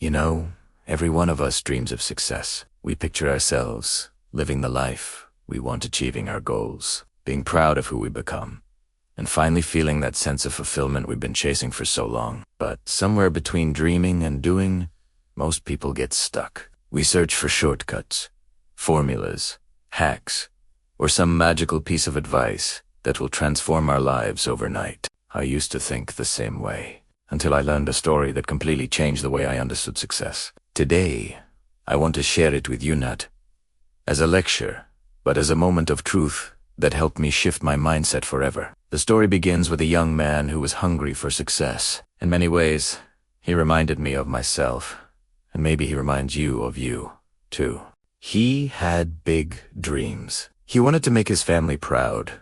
You know, every one of us dreams of success. We picture ourselves living the life we want, achieving our goals, being proud of who we become, and finally feeling that sense of fulfillment we've been chasing for so long. But somewhere between dreaming and doing, most people get stuck. We search for shortcuts, formulas, hacks, or some magical piece of advice that will transform our lives overnight. I used to think the same way, until I learned a story that completely changed the way I understood success. Today, I want to share it with you, not as a lecture, but as a moment of truth that helped me shift my mindset forever. The story begins with a young man who was hungry for success. In many ways, he reminded me of myself, and maybe he reminds you of you, too. He had big dreams. He wanted to make his family proud.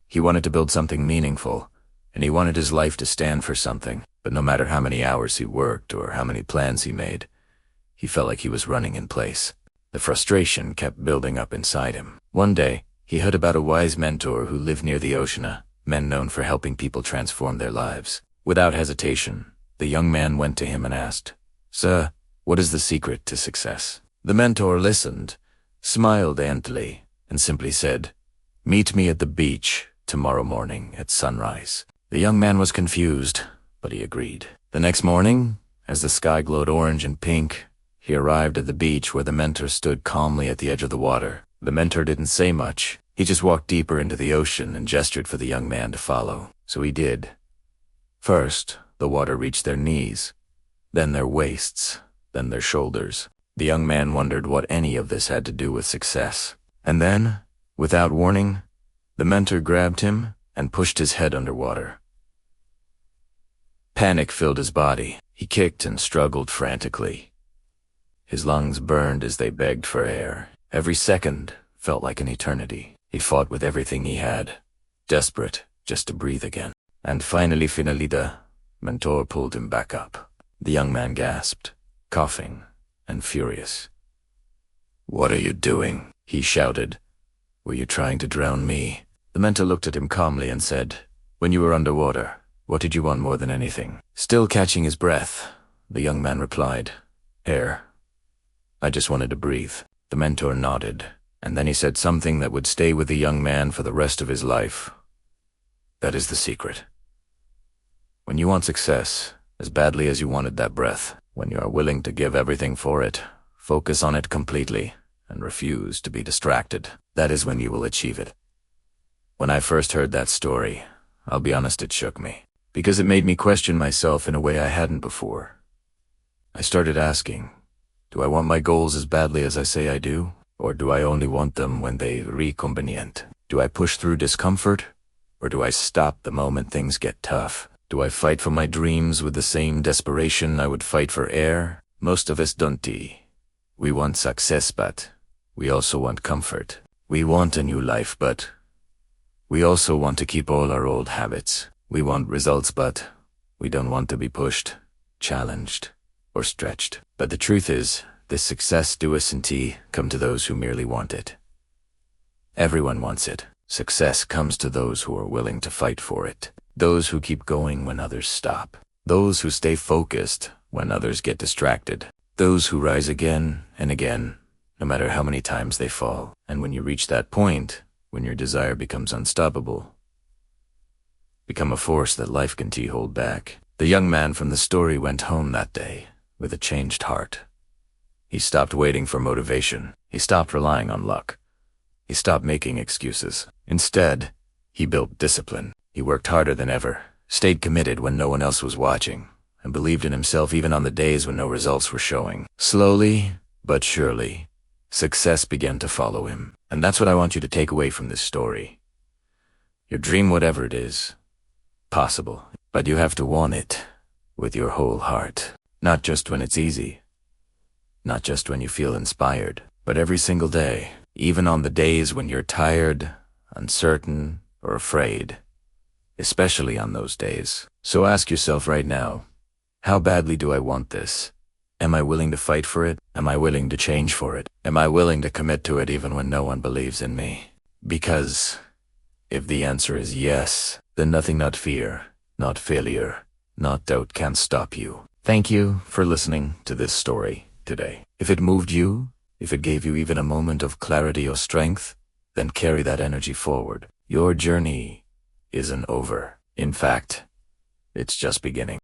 He wanted to build something meaningful, and he wanted his life to stand for something. But no matter how many hours he worked or how many plans he made, he felt like he was running in place. The frustration kept building up inside him. One day, he heard about a wise mentor who lived near the ocean, a man known for helping people transform their lives. Without hesitation, the young man went to him and asked, "Sir, what is the secret to success?" The mentor listened, smiled gently, and simply said, "Meet me at the beach tomorrow morning at sunrise." The young man was confused, but he agreed. The next morning, as the sky glowed orange and pink, he arrived at the beach where the mentor stood calmly at the edge of the water. The mentor didn't say much. He just walked deeper into the ocean and gestured for the young man to follow. So he did. First, the water reached their knees, then their waists, then their shoulders. The young man wondered what any of this had to do with success. And then, without warning, the mentor grabbed him and pushed his head underwater. Panic filled his body. He kicked and struggled frantically. His lungs burned as they begged for air. Every second felt like an eternity. He fought with everything he had, desperate just to breathe again. And finally, the mentor pulled him back up. The young man gasped, coughing and furious. "What are you doing?" he shouted. "Were you trying to drown me?" The mentor looked at him calmly and said, "When you were underwater, what did you want more than anything?" Still catching his breath, the young man replied, "Air. I just wanted to breathe." The mentor nodded, and then he said something that would stay with the young man for the rest of his life. "That is the secret. When you want success, as badly as you wanted that breath, when you are willing to give everything for it, focus on it completely, and refuse to be distracted, that is when you will achieve it." When I first heard that story, I'll be honest, it shook me, because it made me question myself in a way I hadn't before. I started asking, do I want my goals as badly as I say I do? Or do I only want them when they reconvenient? Do I push through discomfort? Or do I stop the moment things get tough? Do I fight for my dreams with the same desperation I would fight for air? Most of us don't. We want success, but we also want comfort. We want a new life, but we also want to keep all our old habits. We want results, but we don't want to be pushed, challenged, or stretched. But the truth is, this success doesn't come to those who merely want it. Everyone wants it. Success comes to those who are willing to fight for it. Those who keep going when others stop. Those who stay focused when others get distracted. Those who rise again and again, no matter how many times they fall. And when you reach that point, when your desire becomes unstoppable, become a force that life can hold back. The young man from the story went home that day with a changed heart. He stopped waiting for motivation. He stopped relying on luck. He stopped making excuses. Instead, he built discipline. He worked harder than ever, stayed committed when no one else was watching, and believed in himself even on the days when no results were showing. Slowly, but surely, success began to follow him. And that's what I want you to take away from this story. Your dream, whatever it is, possible, but you have to want it with your whole heart. Not just when it's easy, not just when you feel inspired, but every single day, even on the days when you're tired, uncertain, or afraid, especially on those days. So ask yourself right now, how badly do I want this? Am I willing to fight for it? Am I willing to change for it? Am I willing to commit to it even when no one believes in me? Because if the answer is yes, then nothing, not fear, not failure, not doubt can stop you. Thank you for listening to this story today. If it moved you, if it gave you even a moment of clarity or strength, then carry that energy forward. Your journey isn't over. In fact, it's just beginning.